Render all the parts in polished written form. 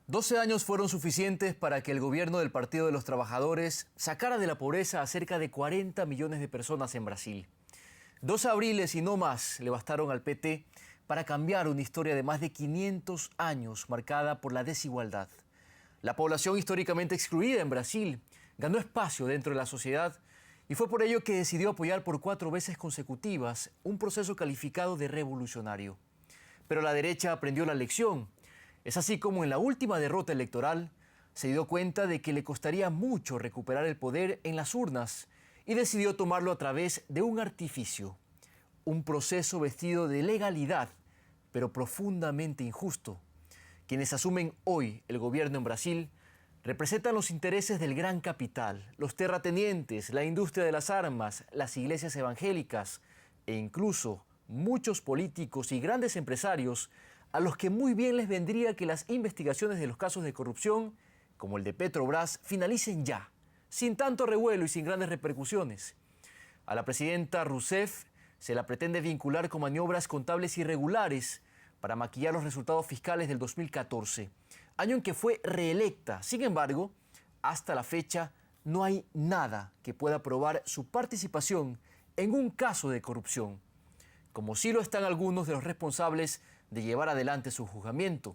12 años fueron suficientes para que el gobierno del Partido de los Trabajadores sacara de la pobreza a cerca de 40 millones de personas en Brasil. 2 abriles y no más le bastaron al PT para cambiar una historia de más de 500 años marcada por la desigualdad. La población históricamente excluida en Brasil ganó espacio dentro de la sociedad y fue por ello que decidió apoyar por 4 veces consecutivas un proceso calificado de revolucionario. Pero la derecha aprendió la lección. Es así como en la última derrota electoral se dio cuenta de que le costaría mucho recuperar el poder en las urnas y decidió tomarlo a través de un artificio, un proceso vestido de legalidad, pero profundamente injusto. Quienes asumen hoy el gobierno en Brasil representan los intereses del gran capital, los terratenientes, la industria de las armas, las iglesias evangélicas e incluso muchos políticos y grandes empresarios a los que muy bien les vendría que las investigaciones de los casos de corrupción, como el de Petrobras, finalicen ya, sin tanto revuelo y sin grandes repercusiones. A la presidenta Rousseff se la pretende vincular con maniobras contables irregulares para maquillar los resultados fiscales del 2014, año en que fue reelecta. Sin embargo, hasta la fecha no hay nada que pueda probar su participación en un caso de corrupción, como sí lo están algunos de los responsables de llevar adelante su juzgamiento.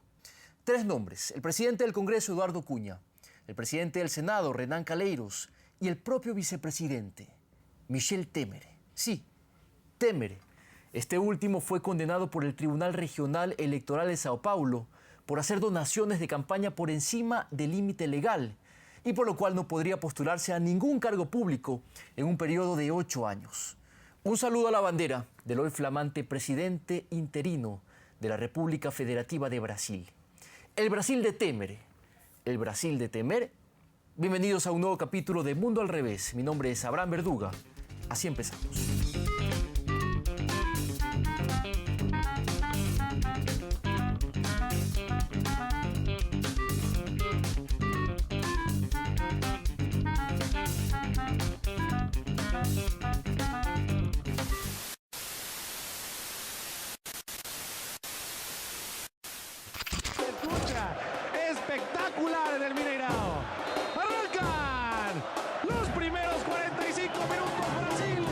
3 nombres: el presidente del Congreso, Eduardo Cunha, el presidente del Senado, Renan Calheiros, y el propio vicepresidente, Michel Temer. Sí, Temer. Este último fue condenado por el Tribunal Regional Electoral de Sao Paulo por hacer donaciones de campaña por encima del límite legal y por lo cual no podría postularse a ningún cargo público en un periodo de 8 años. Un saludo a la bandera del hoy flamante presidente interino de la República Federativa de Brasil. El Brasil de Temer. El Brasil de Temer. Bienvenidos a un nuevo capítulo de Mundo al Revés. Mi nombre es Abraham Verduga. Así empezamos. Espectacular del Mineirão. Arrancan los primeros 45 minutos Brasil.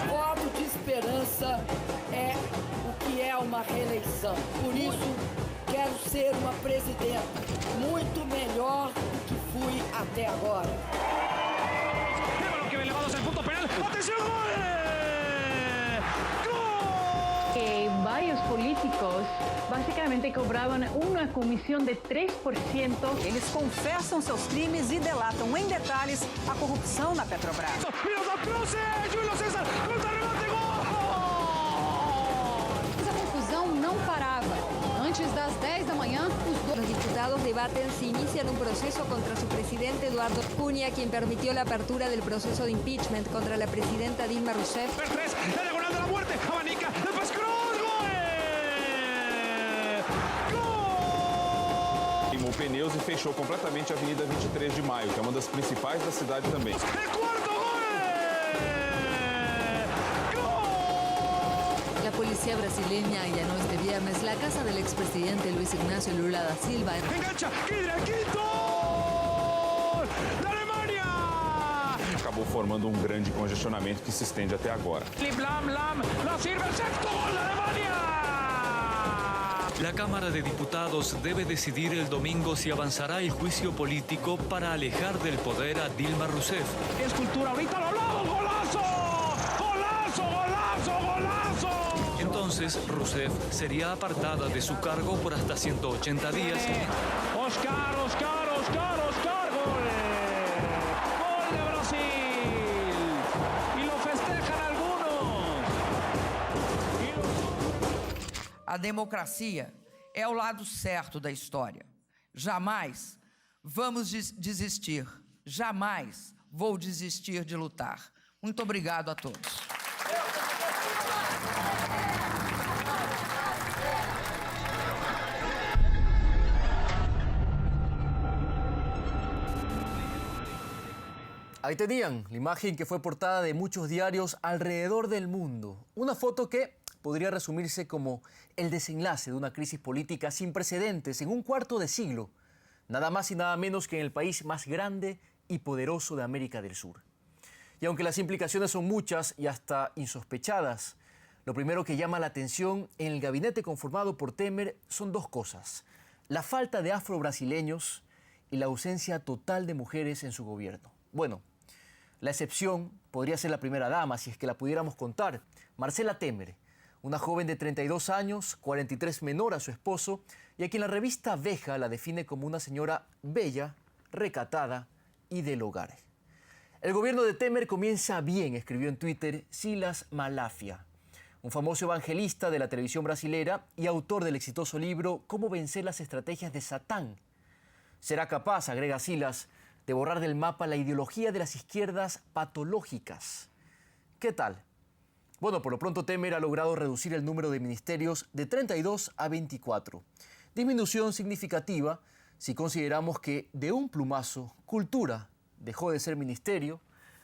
Voto de esperança é o que é uma reeleição. Por isso, quero ser uma presidenta muito melhor do que fui até agora. Balón que elevados al punto penal. ¡Atención, gol! Varios políticos basicamente cobraban una comisión de 3%. Eles confessam seus crimes e delatam em detalhes a corrupção na Petrobras. Miroslav Klose, Júlio César, contra-remate, gol! Mas a confusão não parava. Antes das 10 da manhã, Los diputados debaten si inician un proceso contra su presidente Eduardo Cunha, quien permitió la apertura del proceso de impeachment contra la presidenta Dilma Rousseff. ¡3! ¡La diagonal de la muerte! ¡Abanica! ¡Después Kroos! Queimou pneus e fechou completamente a Avenida 23 de Maio, que é uma das principais da cidade também. la policía brasileña allanó este viernes la casa del expresidente Luis Ignacio Lula da Silva. ¡Engancha! ¡Quinto! ¡La Alemania! Acabou formando um grande congestionamento que se estende até agora. Lam, lo sirve el sexto gol, la Alemania. La Cámara de Diputados debe decidir el domingo si avanzará el juicio político para alejar del poder a Dilma Rousseff. Es cultura, ahorita lo hablamos, golazo. Entonces, Rousseff sería apartada de su cargo por hasta 180 días. Oscar, gol. Gol de Brasil. Y lo festejan algunos. A democracia é o lado certo da história. Jamais vamos desistir. Jamais vou desistir de lutar. Muito obrigado a todos. Ahí tenían la imagen que fue portada de muchos diarios alrededor del mundo. Una foto que podría resumirse como el desenlace de una crisis política sin precedentes en un cuarto de siglo, nada más y nada menos que en el país más grande y poderoso de América del Sur. Y aunque las implicaciones son muchas y hasta insospechadas, lo primero que llama la atención en el gabinete conformado por Temer son dos cosas: la falta de afrobrasileños y la ausencia total de mujeres en su gobierno. Bueno, la excepción podría ser la primera dama, si es que la pudiéramos contar, Marcela Temer, una joven de 32 años, 43 menor a su esposo, y a quien la revista Veja la define como una señora bella, recatada y del hogar. El gobierno de Temer comienza bien, escribió en Twitter Silas Malafaia, un famoso evangelista de la televisión brasilera y autor del exitoso libro Cómo vencer las estrategias de Satán. Será capaz, agrega Silas, de borrar del mapa la ideología de las izquierdas patológicas. ¿Qué tal? Bueno, por lo pronto Temer ha logrado reducir el número de ministerios de 32 a 24. Disminución significativa si consideramos que de un plumazo, Cultura dejó de ser ministerio,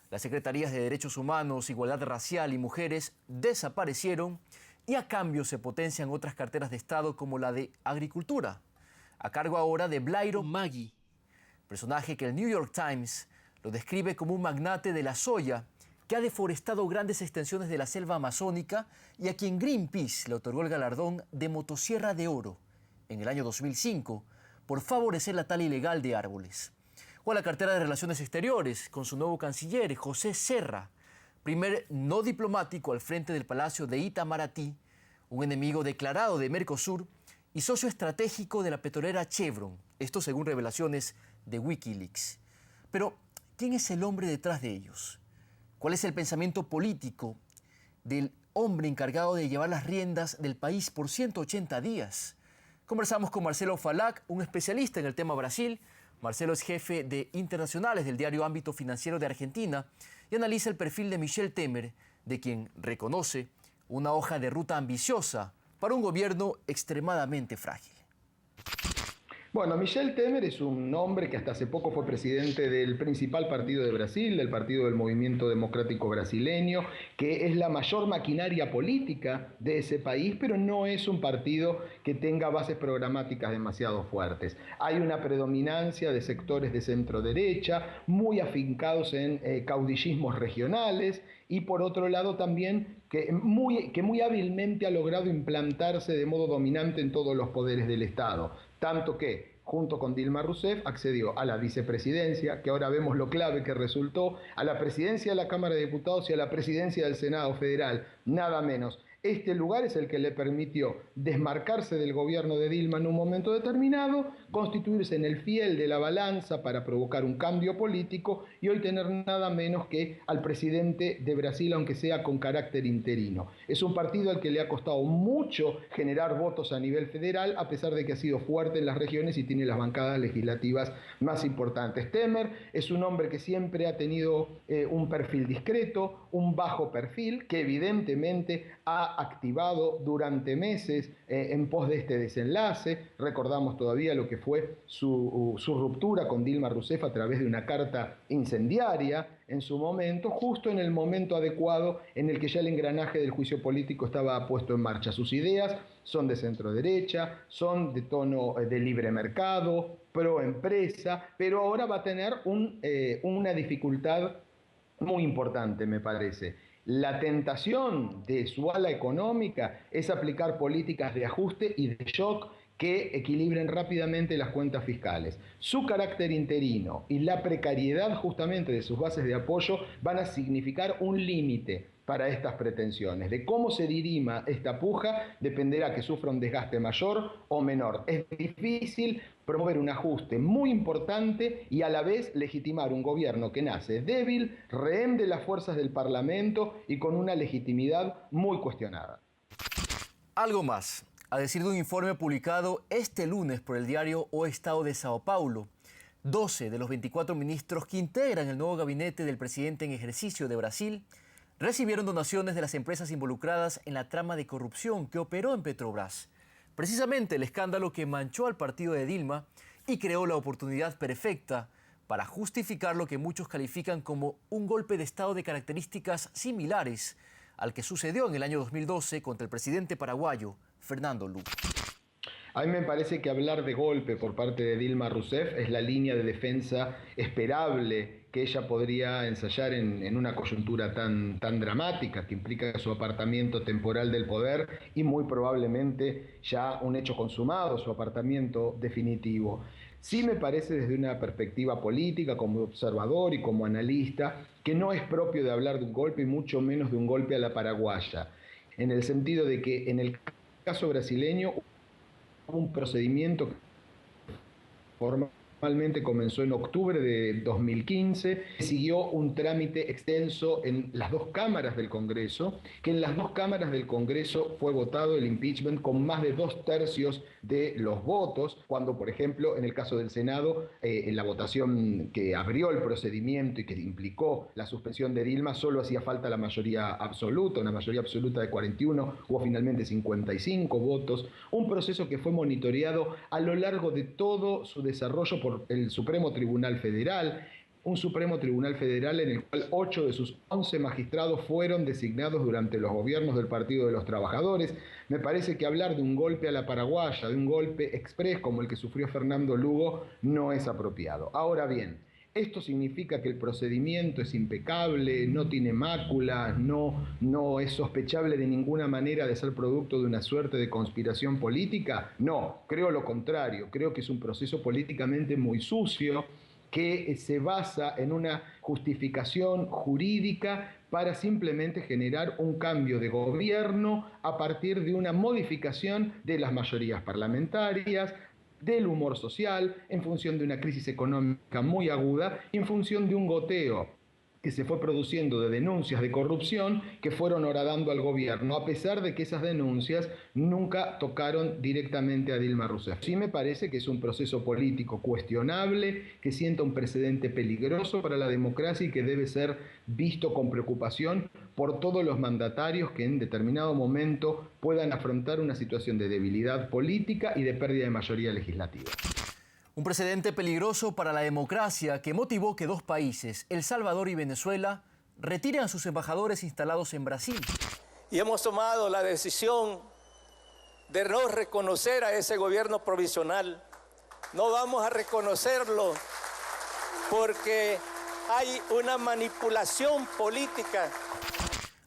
las secretarías de Derechos Humanos, Igualdad Racial y Mujeres desaparecieron y a cambio se potencian otras carteras de Estado como la de Agricultura, a cargo ahora de Blairo Maggi, personaje que el New York Times lo describe como un magnate de la soya que ha deforestado grandes extensiones de la selva amazónica y a quien Greenpeace le otorgó el galardón de Motosierra de Oro en el año 2005 por favorecer la tala ilegal de árboles. O a la cartera de Relaciones Exteriores con su nuevo canciller, José Serra, primer no diplomático al frente del Palacio de Itamaraty, un enemigo declarado de Mercosur y socio estratégico de la petrolera Chevron, esto según revelaciones de Wikileaks. Pero, ¿quién es el hombre detrás de ellos? ¿Cuál es el pensamiento político del hombre encargado de llevar las riendas del país por 180 días? Conversamos con Marcelo Falac, un especialista en el tema Brasil. Marcelo es jefe de internacionales del diario Ámbito Financiero de Argentina y analiza el perfil de Michel Temer, de quien reconoce una hoja de ruta ambiciosa para un gobierno extremadamente frágil. Bueno, Michel Temer es un hombre que hasta hace poco fue presidente del principal partido de Brasil, del Partido del Movimiento Democrático Brasileño, que es la mayor maquinaria política de ese país, pero no es un partido que tenga bases programáticas demasiado fuertes. Hay una predominancia de sectores de centro derecha, muy afincados en caudillismos regionales, y por otro lado también que muy hábilmente ha logrado implantarse de modo dominante en todos los poderes del Estado. Tanto que, junto con Dilma Rousseff, accedió a la vicepresidencia, que ahora vemos lo clave que resultó, a la presidencia de la Cámara de Diputados y a la presidencia del Senado Federal, nada menos. Este lugar es el que le permitió desmarcarse del gobierno de Dilma en un momento determinado, constituirse en el fiel de la balanza para provocar un cambio político y hoy tener nada menos que al presidente de Brasil, aunque sea con carácter interino. Es un partido al que le ha costado mucho generar votos a nivel federal, a pesar de que ha sido fuerte en las regiones y tiene las bancadas legislativas más importantes. Temer es un hombre que siempre ha tenido un perfil discreto, un bajo perfil, que evidentemente ha activado durante meses en pos de este desenlace. Recordamos todavía lo que fue su ruptura con Dilma Rousseff a través de una carta incendiaria en su momento, justo en el momento adecuado en el que ya el engranaje del juicio político estaba puesto en marcha. Sus ideas son de centro derecha, son de tono de libre mercado, pro empresa, pero ahora va a tener una dificultad muy importante, me parece. La tentación de su ala económica es aplicar políticas de ajuste y de shock que equilibren rápidamente las cuentas fiscales. Su carácter interino y la precariedad justamente de sus bases de apoyo van a significar un límite para estas pretensiones. De cómo se dirima esta puja dependerá que sufra un desgaste mayor o menor. Es difícil promover un ajuste muy importante y a la vez legitimar un gobierno que nace débil, rehén de las fuerzas del Parlamento y con una legitimidad muy cuestionada. Algo más. A decir de un informe publicado este lunes por el diario O Estado de Sao Paulo, 12 de los 24 ministros que integran el nuevo gabinete del presidente en ejercicio de Brasil recibieron donaciones de las empresas involucradas en la trama de corrupción que operó en Petrobras. Precisamente el escándalo que manchó al partido de Dilma y creó la oportunidad perfecta para justificar lo que muchos califican como un golpe de Estado de características similares al que sucedió en el año 2012 contra el presidente paraguayo Fernando Lugo. A mí me parece que hablar de golpe por parte de Dilma Rousseff es la línea de defensa esperable que ella podría ensayar en una coyuntura tan dramática que implica su apartamiento temporal del poder y muy probablemente ya un hecho consumado, su apartamiento definitivo. Sí me parece desde una perspectiva política, como observador y como analista, que no es propio de hablar de un golpe y mucho menos de un golpe a la paraguaya, en el sentido de que en el caso brasileño un procedimiento que formalmente comenzó en octubre de 2015, siguió un trámite extenso en las dos cámaras del Congreso, que en las dos cámaras del Congreso fue votado el impeachment con más de 2/3 de los votos, cuando, por ejemplo, en el caso del Senado, en la votación que abrió el procedimiento y que implicó la suspensión de Dilma, solo hacía falta la mayoría absoluta, una mayoría absoluta de 41, hubo finalmente 55 votos, un proceso que fue monitoreado a lo largo de todo su desarrollo por el Supremo Tribunal Federal, un Supremo Tribunal Federal en el cual 8 de sus 11 magistrados fueron designados durante los gobiernos del Partido de los Trabajadores. Me parece que hablar de un golpe a la paraguaya, de un golpe exprés como el que sufrió Fernando Lugo, no es apropiado. Ahora bien, ¿esto significa que el procedimiento es impecable, no tiene máculas, no es sospechable de ninguna manera de ser producto de una suerte de conspiración política? No, creo lo contrario. Creo que es un proceso políticamente muy sucio que se basa en una justificación jurídica para simplemente generar un cambio de gobierno a partir de una modificación de las mayorías parlamentarias, del humor social, en función de una crisis económica muy aguda, en función de un goteo que se fue produciendo de denuncias de corrupción que fueron horadando al gobierno, a pesar de que esas denuncias nunca tocaron directamente a Dilma Rousseff. Sí me parece que es un proceso político cuestionable, que sienta un precedente peligroso para la democracia y que debe ser visto con preocupación por todos los mandatarios que en determinado momento puedan afrontar una situación de debilidad política y de pérdida de mayoría legislativa. Un precedente peligroso para la democracia que motivó que dos países, El Salvador y Venezuela, retiren a sus embajadores instalados en Brasil. Y hemos tomado la decisión de no reconocer a ese gobierno provisional. No vamos a reconocerlo porque hay una manipulación política.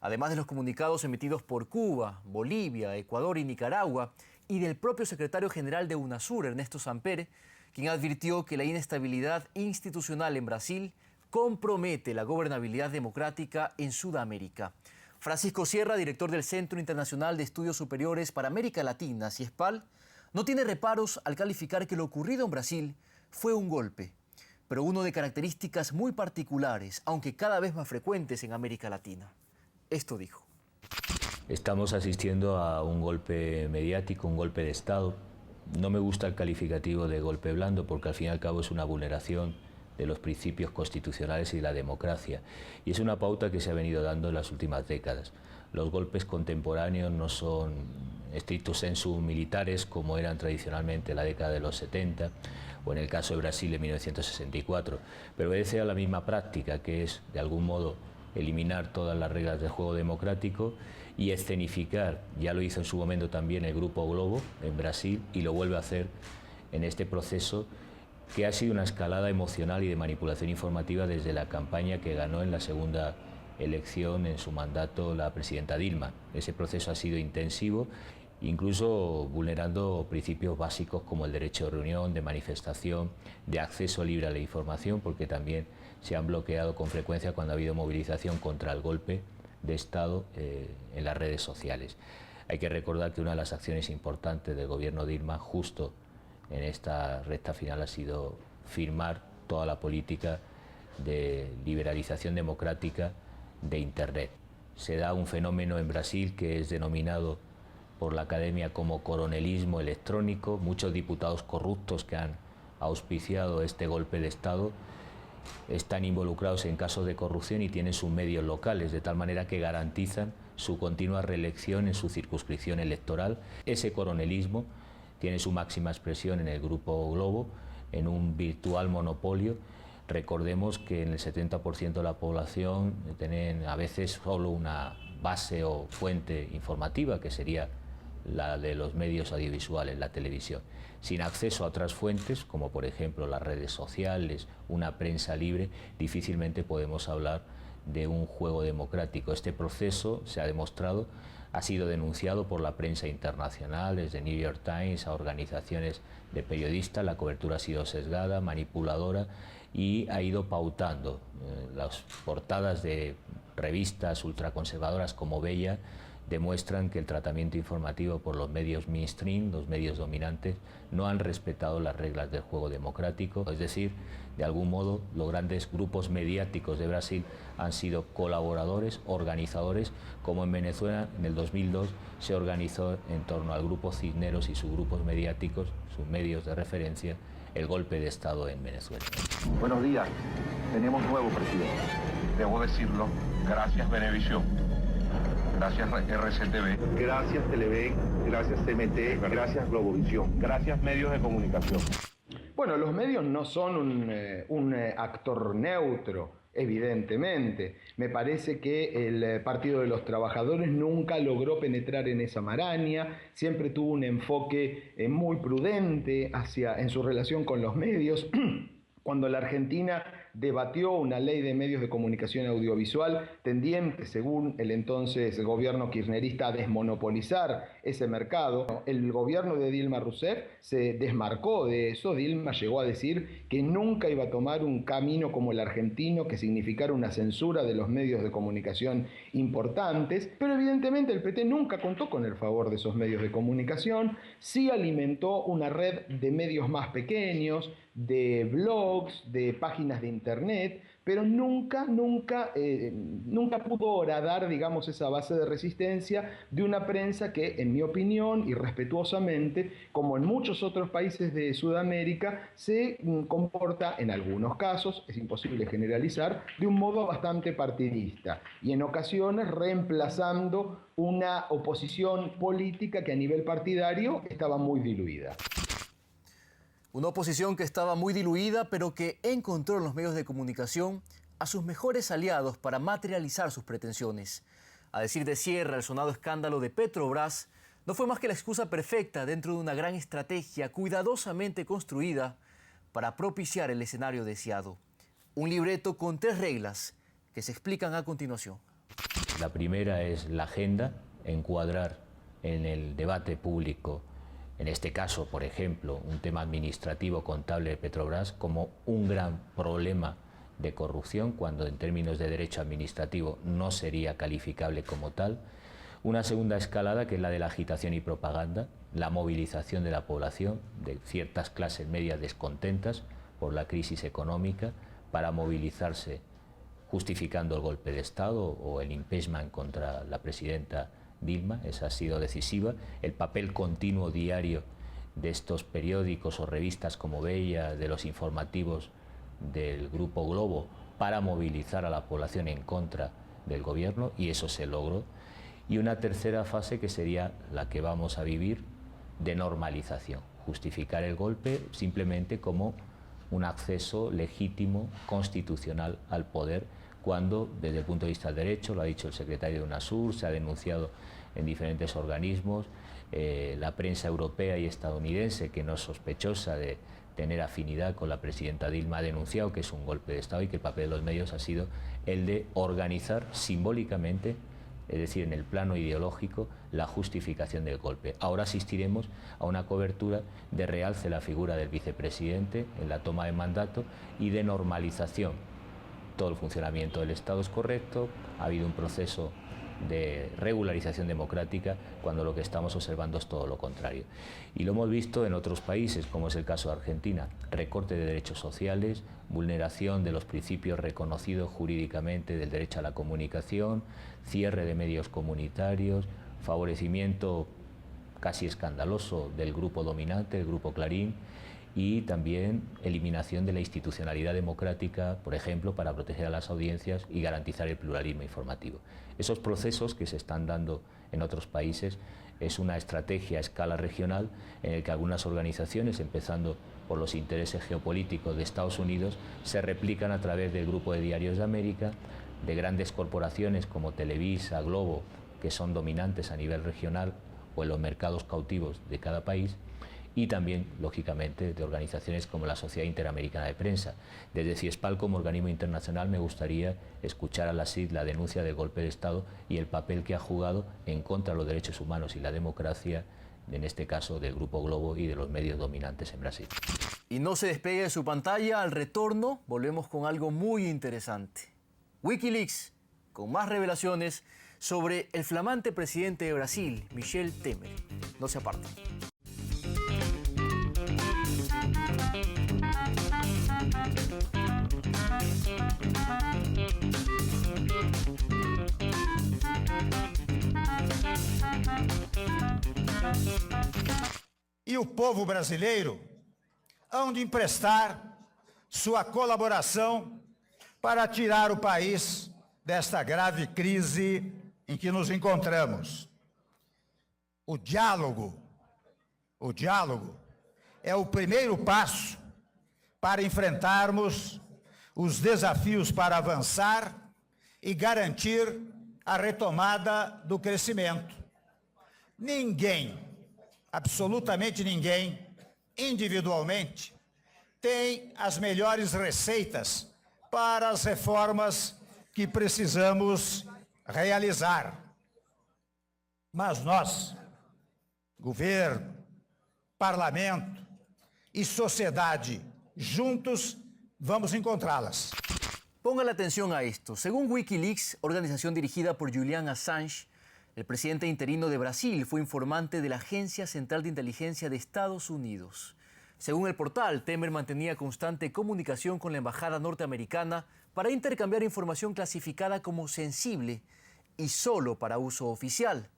Además de los comunicados emitidos por Cuba, Bolivia, Ecuador y Nicaragua, y del propio secretario general de UNASUR, Ernesto Samper, quien advirtió que la inestabilidad institucional en Brasil compromete la gobernabilidad democrática en Sudamérica. Francisco Sierra, director del Centro Internacional de Estudios Superiores para América Latina, CIESPAL, no tiene reparos al calificar que lo ocurrido en Brasil fue un golpe, pero uno de características muy particulares, aunque cada vez más frecuentes en América Latina. Esto dijo. Estamos asistiendo a un golpe mediático, un golpe de Estado. No me gusta el calificativo de golpe blando porque al fin y al cabo es una vulneración de los principios constitucionales y de la democracia. Y es una pauta que se ha venido dando en las últimas décadas. Los golpes contemporáneos no son stricto sensu militares como eran tradicionalmente en la década de los 70 o en el caso de Brasil en 1964, pero obedece a la misma práctica que es de algún modo eliminar todas las reglas del juego democrático y escenificar, ya lo hizo en su momento también el Grupo Globo en Brasil y lo vuelve a hacer en este proceso que ha sido una escalada emocional y de manipulación informativa desde la campaña que ganó en la segunda elección en su mandato la presidenta Dilma. Ese proceso ha sido intensivo, incluso vulnerando principios básicos como el derecho de reunión, de manifestación, de acceso libre a la información, porque también se han bloqueado con frecuencia cuando ha habido movilización contra el golpe de Estado en las redes sociales. Hay que recordar que una de las acciones importantes del gobierno Dilma, justo en esta recta final, ha sido firmar toda la política de liberalización democrática de Internet. Se da un fenómeno en Brasil que es denominado por la academia como coronelismo electrónico. Muchos diputados corruptos que han auspiciado este golpe de Estado están involucrados en casos de corrupción y tienen sus medios locales, de tal manera que garantizan su continua reelección en su circunscripción electoral. Ese coronelismo tiene su máxima expresión en el Grupo Globo, en un virtual monopolio. Recordemos que en el 70% de la población tienen a veces solo una base o fuente informativa, que sería la de los medios audiovisuales, la televisión. Sin acceso a otras fuentes, como por ejemplo las redes sociales, una prensa libre, difícilmente podemos hablar de un juego democrático. Este proceso, se ha demostrado, ha sido denunciado por la prensa internacional, desde New York Times a organizaciones de periodistas. La cobertura ha sido sesgada, manipuladora, y ha ido pautando. Las portadas de revistas ultraconservadoras como Bella demuestran que el tratamiento informativo por los medios mainstream, los medios dominantes, no han respetado las reglas del juego democrático. Es decir, de algún modo, los grandes grupos mediáticos de Brasil han sido colaboradores, organizadores, como en Venezuela en el 2002 se organizó en torno al grupo Cisneros y sus grupos mediáticos, sus medios de referencia, el golpe de Estado en Venezuela. Buenos días, tenemos nuevo presidente. Debo decirlo, gracias Venevisión, gracias RCTV, gracias Televen, gracias CMT, gracias Globovisión, gracias medios de comunicación. Bueno, los medios no son un actor neutro, evidentemente. Me parece que el Partido de los Trabajadores nunca logró penetrar en esa maraña, siempre tuvo un enfoque muy prudente en su relación con los medios. Cuando la Argentina debatió una ley de medios de comunicación audiovisual tendiente, según el entonces gobierno kirchnerista, a desmonopolizar ese mercado, el gobierno de Dilma Rousseff se desmarcó de eso. Dilma llegó a decir que nunca iba a tomar un camino como el argentino, que significara una censura de los medios de comunicación importantes, pero evidentemente el PT nunca contó con el favor de esos medios de comunicación. Sí alimentó una red de medios más pequeños, de blogs, de páginas de internet, pero nunca pudo horadar, digamos, esa base de resistencia de una prensa que, en mi opinión, y respetuosamente, como en muchos otros países de Sudamérica, se comporta, en algunos casos, es imposible generalizar, de un modo bastante partidista, y en ocasiones reemplazando una oposición política que a nivel partidario estaba muy diluida. Una oposición que estaba muy diluida, pero que encontró en los medios de comunicación a sus mejores aliados para materializar sus pretensiones. A decir de Sierra, el sonado escándalo de Petrobras no fue más que la excusa perfecta dentro de una gran estrategia cuidadosamente construida para propiciar el escenario deseado. Un libreto con 3 reglas que se explican a continuación. La primera es la agenda, encuadrar en el debate público, en este caso, por ejemplo, un tema administrativo contable de Petrobras como un gran problema de corrupción, cuando en términos de derecho administrativo no sería calificable como tal. Una segunda escalada, que es la de la agitación y propaganda, la movilización de la población, de ciertas clases medias descontentas por la crisis económica, para movilizarse justificando el golpe de Estado o el impeachment contra la presidenta Dilma. Esa ha sido decisiva. El papel continuo diario de estos periódicos o revistas como Bella, de los informativos del Grupo Globo, para movilizar a la población en contra del gobierno, y eso se logró. Y una tercera fase, que sería la que vamos a vivir, de normalización, justificar el golpe simplemente como un acceso legítimo, constitucional al poder, cuando desde el punto de vista del derecho, lo ha dicho el secretario de UNASUR, se ha denunciado en diferentes organismos, la prensa europea y estadounidense, que no es sospechosa de tener afinidad con la presidenta Dilma, ha denunciado que es un golpe de Estado y que el papel de los medios ha sido el de organizar simbólicamente, es decir, en el plano ideológico, la justificación del golpe. Ahora asistiremos a una cobertura de realce la figura del vicepresidente en la toma de mandato y de normalización. Todo el funcionamiento del Estado es correcto, ha habido un proceso de regularización democrática, cuando lo que estamos observando es todo lo contrario. Y lo hemos visto en otros países, como es el caso de Argentina: recorte de derechos sociales, vulneración de los principios reconocidos jurídicamente del derecho a la comunicación, cierre de medios comunitarios, favorecimiento casi escandaloso del grupo dominante, el Grupo Clarín, y también eliminación de la institucionalidad democrática, por ejemplo, para proteger a las audiencias y garantizar el pluralismo informativo. Esos procesos que se están dando en otros países es una estrategia a escala regional en la que algunas organizaciones, empezando por los intereses geopolíticos de Estados Unidos, se replican a través del Grupo de Diarios de América, de grandes corporaciones como Televisa, Globo, que son dominantes a nivel regional o en los mercados cautivos de cada país, y también, lógicamente, de organizaciones como la Sociedad Interamericana de Prensa. Desde CIESPAL, como organismo internacional, me gustaría escuchar a la CID la denuncia del golpe de Estado y el papel que ha jugado en contra de los derechos humanos y la democracia, en este caso del Grupo Globo y de los medios dominantes en Brasil. Y no se despegue de su pantalla. Al retorno volvemos con algo muy interesante. Wikileaks, con más revelaciones sobre el flamante presidente de Brasil, Michel Temer. No se aparten. E o povo brasileiro hão de emprestar sua colaboração para tirar o país desta grave crise em que nos encontramos. O diálogo é o primeiro passo para enfrentarmos os desafios para avançar e garantir a retomada do crescimento. Ninguém, absolutamente ninguém, individualmente, tem as melhores receitas para as reformas que precisamos realizar. Mas nós, governo, parlamento e sociedade, juntos vamos encontrá-las. Póngale atención a esto. Según Wikileaks, organización dirigida por Julian Assange, el presidente interino de Brasil fue informante de la Agencia Central de Inteligencia de Estados Unidos. Según el portal, Temer mantenía constante comunicación con la embajada norteamericana para intercambiar información clasificada como sensible y solo para uso oficial.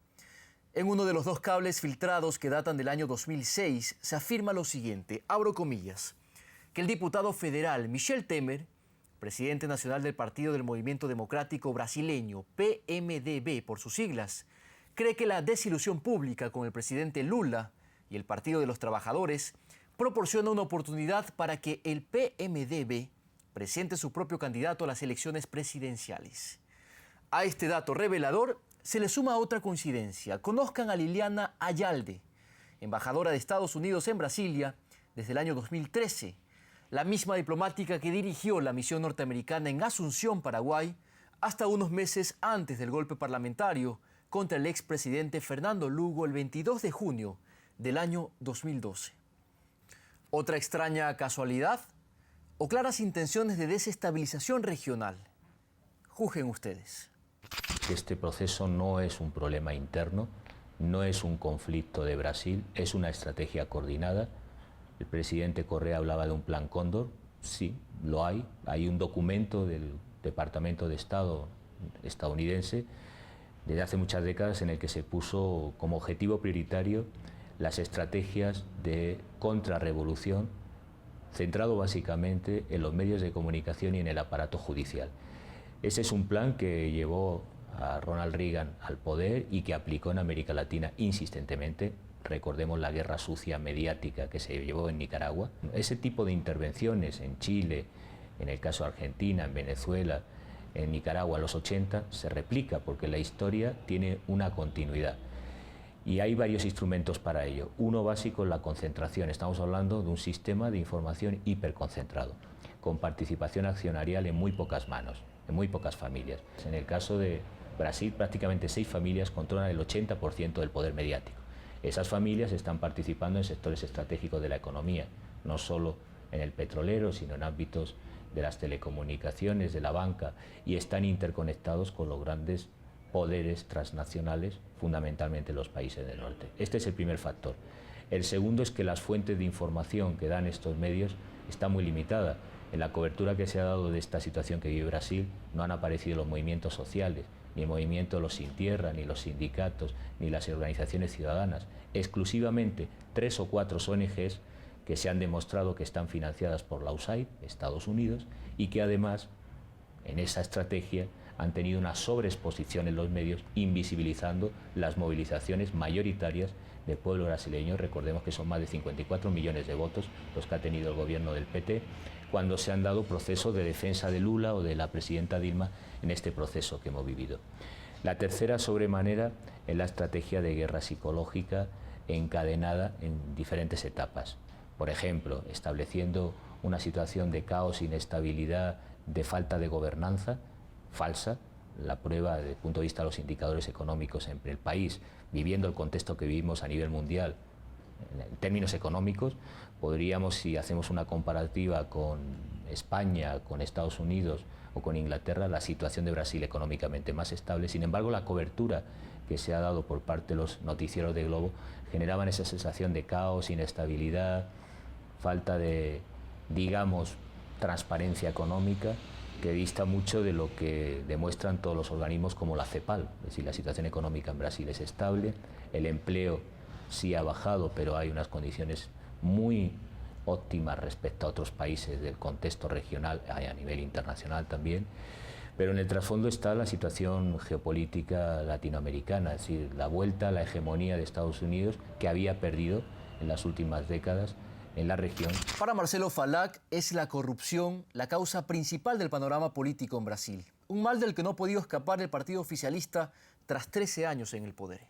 En uno de los dos cables filtrados que datan del año 2006 se afirma lo siguiente, abro comillas, que el diputado federal Michel Temer, presidente nacional del Partido del Movimiento Democrático Brasileño, PMDB por sus siglas, cree que la desilusión pública con el presidente Lula y el Partido de los Trabajadores proporciona una oportunidad para que el PMDB presente su propio candidato a las elecciones presidenciales. A este dato revelador se le suma otra coincidencia. Conozcan a Liliana Ayalde, embajadora de Estados Unidos en Brasilia desde el año 2013, la misma diplomática que dirigió la misión norteamericana en Asunción, Paraguay, hasta unos meses antes del golpe parlamentario contra el expresidente Fernando Lugo el 22 de junio del año 2012. ¿Otra extraña casualidad o claras intenciones de desestabilización regional? Juzguen ustedes. Este proceso no es un problema interno, no es un conflicto de Brasil, es una estrategia coordinada. El presidente Correa hablaba de un plan Cóndor, sí, lo hay. Hay un documento del Departamento de Estado estadounidense desde hace muchas décadas en el que se puso como objetivo prioritario las estrategias de contrarrevolución, centrado básicamente en los medios de comunicación y en el aparato judicial. Ese es un plan que llevó a Ronald Reagan al poder y que aplicó en América Latina insistentemente. Recordemos la guerra sucia mediática que se llevó en Nicaragua. Ese tipo de intervenciones en Chile, en el caso de Argentina, en Venezuela, en Nicaragua en los 80, se replica porque la historia tiene una continuidad. Y hay varios instrumentos para ello. Uno básico es la concentración. Estamos hablando de un sistema de información hiperconcentrado, con participación accionarial en muy pocas manos, en muy pocas familias. En el caso de Brasil, prácticamente 6 familias controlan el 80% del poder mediático. Esas familias están participando en sectores estratégicos de la economía, no solo en el petrolero, sino en ámbitos de las telecomunicaciones, de la banca, y están interconectados con los grandes poderes transnacionales, fundamentalmente los países del norte. Este es el primer factor. El segundo es que las fuentes de información que dan estos medios están muy limitadas. En la cobertura que se ha dado de esta situación que vive Brasil no han aparecido los movimientos sociales, ni el movimiento de los sin tierra, ni los sindicatos, ni las organizaciones ciudadanas. Exclusivamente 3 o 4 ONGs que se han demostrado que están financiadas por la USAID, Estados Unidos, y que además en esa estrategia han tenido una sobreexposición en los medios, invisibilizando las movilizaciones mayoritarias del pueblo brasileño. Recordemos que son más de 54 millones de votos los que ha tenido el gobierno del PT cuando se han dado procesos de defensa de Lula o de la presidenta Dilma en este proceso que hemos vivido. La tercera sobremanera es la estrategia de guerra psicológica encadenada en diferentes etapas. Por ejemplo, estableciendo una situación de caos, inestabilidad, de falta de gobernanza falsa, la prueba desde el punto de vista de los indicadores económicos en el país, viviendo el contexto que vivimos a nivel mundial, en términos económicos, podríamos, si hacemos una comparativa con España, con Estados Unidos o con Inglaterra, la situación de Brasil económicamente más estable. Sin embargo, la cobertura que se ha dado por parte de los noticieros de Globo generaban esa sensación de caos, inestabilidad, falta de, digamos, transparencia económica, que dista mucho de lo que demuestran todos los organismos como la CEPAL. Es decir, la situación económica en Brasil es estable, el empleo sí ha bajado, pero hay unas condiciones muy óptimas respecto a otros países del contexto regional, a nivel internacional también. Pero en el trasfondo está la situación geopolítica latinoamericana, es decir, la vuelta a la hegemonía de Estados Unidos que había perdido en las últimas décadas en la región. Para Marcelo Falac, es la corrupción la causa principal del panorama político en Brasil. Un mal del que no ha podido escapar el partido oficialista tras 13 años en el poder.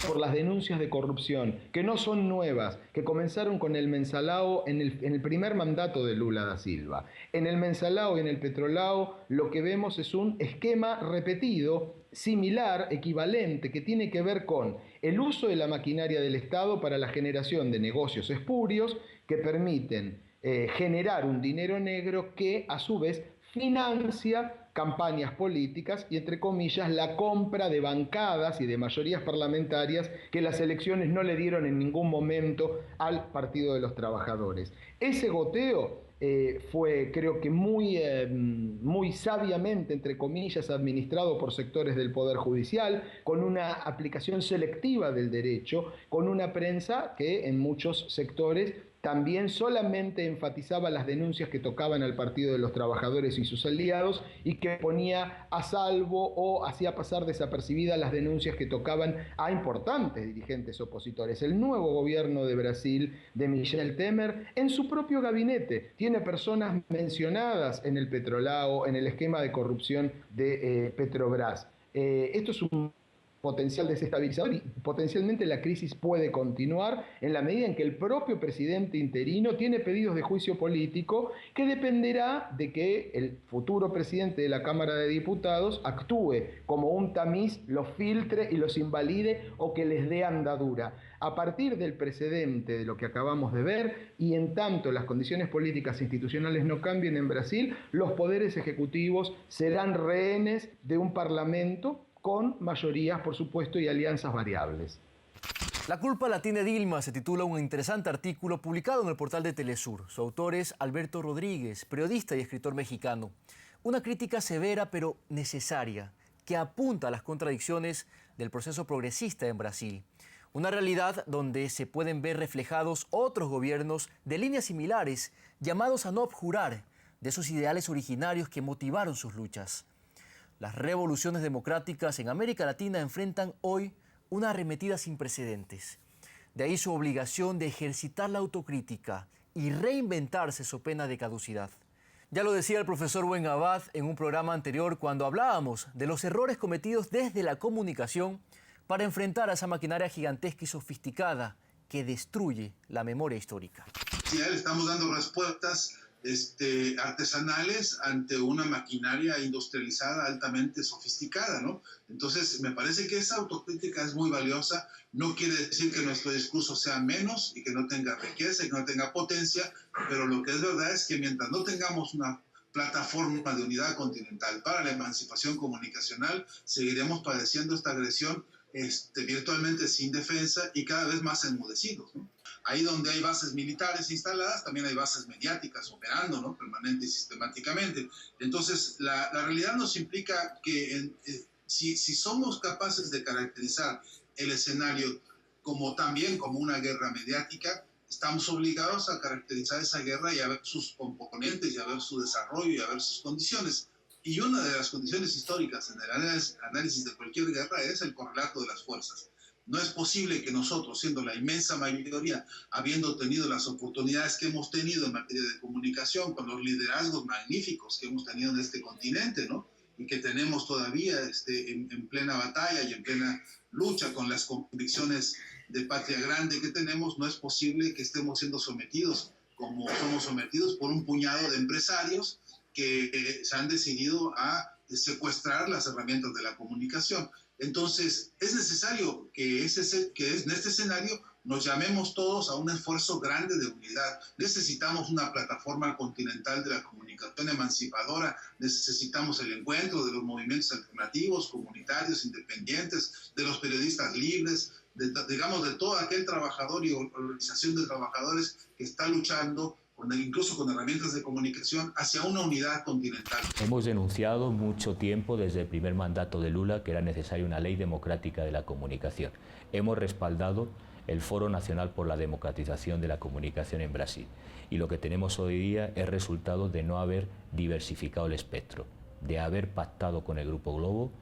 Por las denuncias de corrupción, que no son nuevas, que comenzaron con el Mensalao en el primer mandato de Lula da Silva. En el Mensalao y en el Petrolao lo que vemos es un esquema repetido, similar, equivalente, que tiene que ver con el uso de la maquinaria del Estado para la generación de negocios espurios que permiten generar un dinero negro que a su vez financia campañas políticas y, entre comillas, la compra de bancadas y de mayorías parlamentarias que las elecciones no le dieron en ningún momento al Partido de los Trabajadores. Ese goteo fue, creo que muy sabiamente, entre comillas, administrado por sectores del Poder Judicial, con una aplicación selectiva del derecho, con una prensa que en muchos sectores también solamente enfatizaba las denuncias que tocaban al Partido de los Trabajadores y sus aliados y que ponía a salvo o hacía pasar desapercibidas las denuncias que tocaban a importantes dirigentes opositores. El nuevo gobierno de Brasil, de Michel Temer, en su propio gabinete tiene personas mencionadas en el Petrolao, en el esquema de corrupción de Petrobras. Esto es un potencial desestabilizador y potencialmente la crisis puede continuar en la medida en que el propio presidente interino tiene pedidos de juicio político que dependerá de que el futuro presidente de la Cámara de Diputados actúe como un tamiz, los filtre y los invalide o que les dé andadura. A partir del precedente de lo que acabamos de ver y en tanto las condiciones políticas e institucionales no cambien en Brasil, los poderes ejecutivos serán rehenes de un parlamento con mayorías, por supuesto, y alianzas variables. La culpa la tiene Dilma, se titula un interesante artículo publicado en el portal de Telesur. Su autor es Alberto Rodríguez, periodista y escritor mexicano. Una crítica severa pero necesaria, que apunta a las contradicciones del proceso progresista en Brasil. Una realidad donde se pueden ver reflejados otros gobiernos de líneas similares, llamados a no abjurar de esos ideales originarios que motivaron sus luchas. Las revoluciones democráticas en América Latina enfrentan hoy una arremetida sin precedentes. De ahí su obligación de ejercitar la autocrítica y reinventarse so pena de caducidad. Ya lo decía el profesor Buenabad en un programa anterior cuando hablábamos de los errores cometidos desde la comunicación para enfrentar a esa maquinaria gigantesca y sofisticada que destruye la memoria histórica. Sí, le estamos dando respuestas artesanales ante una maquinaria industrializada altamente sofisticada, ¿no? Entonces, me parece que esa autocrítica es muy valiosa. No quiere decir que nuestro discurso sea menos y que no tenga riqueza y que no tenga potencia, pero lo que es verdad es que mientras no tengamos una plataforma de unidad continental para la emancipación comunicacional, seguiremos padeciendo esta agresión virtualmente sin defensa y cada vez más enmudecidos, ¿no? Ahí donde hay bases militares instaladas, también hay bases mediáticas operando, ¿no? Permanente y sistemáticamente. Entonces, la realidad nos implica que si somos capaces de caracterizar el escenario también como una guerra mediática, estamos obligados a caracterizar esa guerra y a ver sus componentes, y a ver su desarrollo, y a ver sus condiciones. Y una de las condiciones históricas en el análisis de cualquier guerra es el correlato de las fuerzas. No es posible que nosotros, siendo la inmensa mayoría, habiendo tenido las oportunidades que hemos tenido en materia de comunicación, con los liderazgos magníficos que hemos tenido en este continente, ¿no? Y que tenemos todavía en plena batalla y en plena lucha con las convicciones de patria grande que tenemos, no es posible que estemos siendo sometidos, como somos sometidos por un puñado de empresarios que se han decidido a secuestrar las herramientas de la comunicación. Entonces, es necesario que en este escenario nos llamemos todos a un esfuerzo grande de unidad. Necesitamos una plataforma continental de la comunicación emancipadora, necesitamos el encuentro de los movimientos alternativos, comunitarios, independientes, de los periodistas libres, digamos, de todo aquel trabajador y organización de trabajadores que está luchando incluso con herramientas de comunicación, hacia una unidad continental. Hemos denunciado mucho tiempo desde el primer mandato de Lula que era necesaria una ley democrática de la comunicación. Hemos respaldado el Foro Nacional por la Democratización de la Comunicación en Brasil. Y lo que tenemos hoy día es resultado de no haber diversificado el espectro, de haber pactado con el Grupo Globo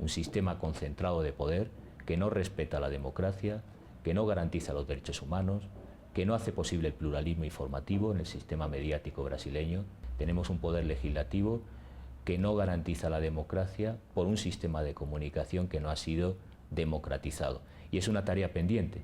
un sistema concentrado de poder que no respeta la democracia, que no garantiza los derechos humanos, que no hace posible el pluralismo informativo en el sistema mediático brasileño. Tenemos un poder legislativo que no garantiza la democracia por un sistema de comunicación que no ha sido democratizado. Y es una tarea pendiente.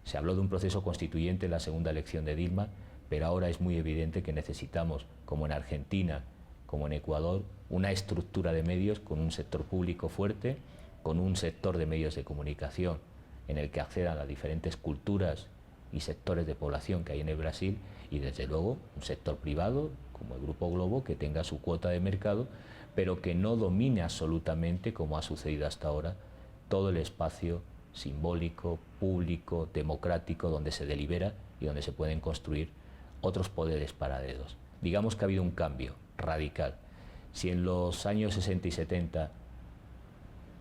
Se habló de un proceso constituyente en la segunda elección de Dilma, pero ahora es muy evidente que necesitamos, como en Argentina, como en Ecuador, una estructura de medios con un sector público fuerte, con un sector de medios de comunicación en el que accedan a diferentes culturas y sectores de población que hay en el Brasil, y desde luego un sector privado como el Grupo Globo que tenga su cuota de mercado, pero que no domine absolutamente, como ha sucedido hasta ahora, todo el espacio simbólico, público, democrático, donde se delibera y donde se pueden construir otros poderes paralelos. Digamos que ha habido un cambio radical. Si en los años 60 y 70,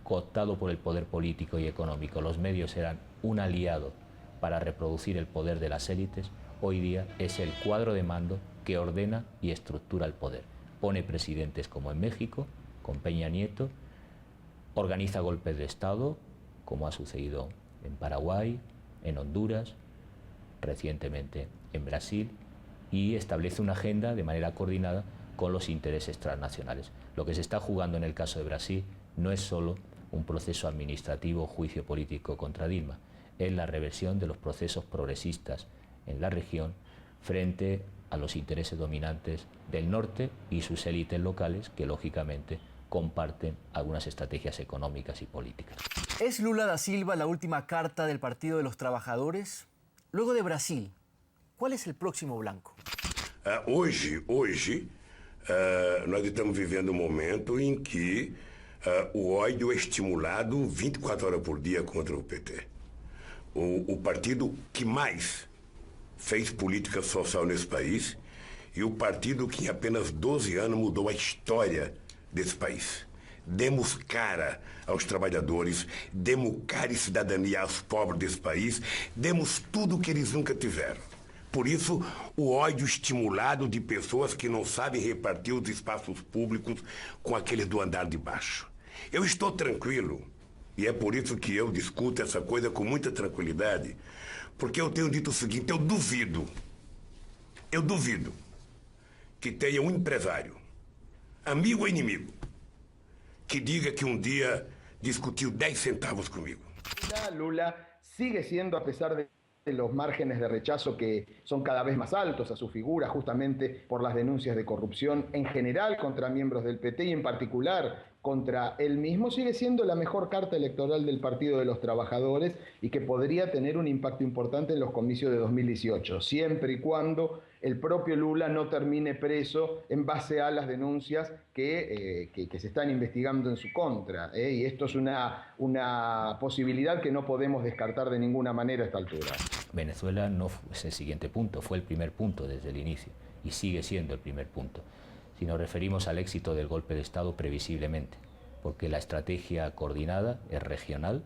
cooptado por el poder político y económico, los medios eran un aliado para reproducir el poder de las élites, hoy día es el cuadro de mando que ordena y estructura el poder. Pone presidentes como en México, con Peña Nieto, organiza golpes de Estado, como ha sucedido en Paraguay, en Honduras, recientemente en Brasil, y establece una agenda de manera coordinada con los intereses transnacionales. Lo que se está jugando en el caso de Brasil no es solo un proceso administrativo o juicio político contra Dilma, es la reversión de los procesos progresistas en la región frente a los intereses dominantes del norte y sus élites locales que, lógicamente, comparten algunas estrategias económicas y políticas. ¿Es Lula da Silva la última carta del Partido de los Trabajadores? Luego de Brasil, ¿cuál es el próximo blanco? Hoje, nós estamos vivendo um momento em que o ódio é estimulado 24 horas por dia contra o PT. O partido que mais fez política social nesse país e o partido que em apenas 12 anos mudou a história desse país. Demos cara aos trabalhadores, demos cara e cidadania aos pobres desse país, demos tudo o que eles nunca tiveram. Por isso, o ódio estimulado de pessoas que não sabem repartir os espaços públicos com aqueles do andar de baixo. Eu estou tranquilo, e é por isso que eu discuto essa coisa com muita tranquilidade, porque eu tenho dito o seguinte: eu duvido que tenha um empresário, amigo ou inimigo, que diga que um dia discutiu 10 centavos comigo. Lula sigue siendo, a pesar de los márgenes de rechazo que son cada vez más altos a su figura, justamente por las denuncias de corrupción en general contra miembros del PT y en particular contra él mismo, sigue siendo la mejor carta electoral del Partido de los Trabajadores y que podría tener un impacto importante en los comicios de 2018, siempre y cuando el propio Lula no termine preso en base a las denuncias que se están investigando en su contra. Y esto es una posibilidad que no podemos descartar de ninguna manera a esta altura. Venezuela no es el siguiente punto, fue el primer punto desde el inicio y sigue siendo el primer punto. Si nos referimos al éxito del golpe de Estado, previsiblemente, porque la estrategia coordinada es regional.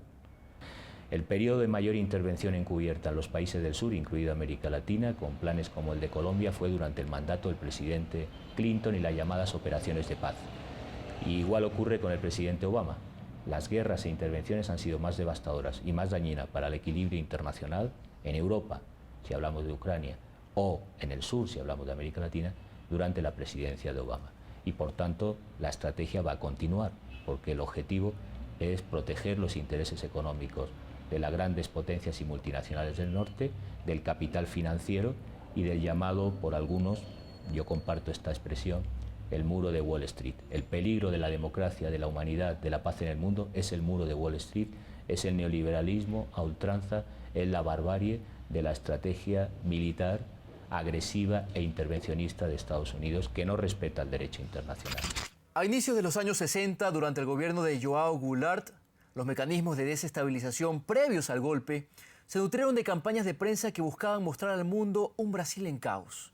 El periodo de mayor intervención encubierta en los países del sur, incluida América Latina, con planes como el de Colombia, fue durante el mandato del presidente Clinton y las llamadas operaciones de paz. Y igual ocurre con el presidente Obama. las guerras e intervenciones han sido más devastadoras y más dañinas para el equilibrio internacional en Europa, si hablamos de Ucrania, o en el sur, si hablamos de América Latina, durante la presidencia de Obama. Y por tanto, la estrategia va a continuar, porque el objetivo es proteger los intereses económicos de las grandes potencias y multinacionales del norte, del capital financiero y del llamado por algunos, yo comparto esta expresión, el muro de Wall Street. El peligro de la democracia, de la humanidad, de la paz en el mundo es el muro de Wall Street, es el neoliberalismo a ultranza, es la barbarie de la estrategia militar agresiva e intervencionista de Estados Unidos que no respeta el derecho internacional. A inicios de los años 60, durante el gobierno de João Goulart, los mecanismos de desestabilización previos al golpe se nutrieron de campañas de prensa que buscaban mostrar al mundo un Brasil en caos.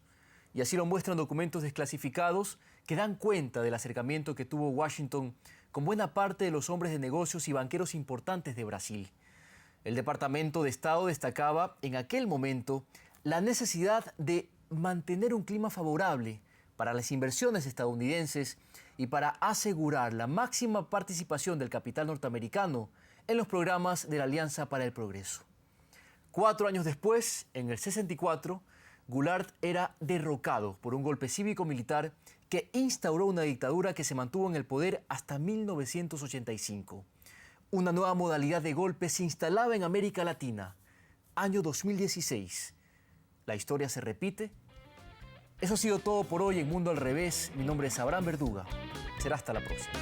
Y así lo muestran documentos desclasificados que dan cuenta del acercamiento que tuvo Washington con buena parte de los hombres de negocios y banqueros importantes de Brasil. El Departamento de Estado destacaba en aquel momento la necesidad de mantener un clima favorable para las inversiones estadounidenses y para asegurar la máxima participación del capital norteamericano en los programas de la Alianza para el Progreso. 4 años después, en el 64, Goulart era derrocado por un golpe cívico-militar que instauró una dictadura que se mantuvo en el poder hasta 1985. Una nueva modalidad de golpe se instalaba en América Latina. Año 2016. ¿La historia se repite? Eso ha sido todo por hoy en Mundo al Revés. Mi nombre es Abraham Verduga. Será hasta la próxima.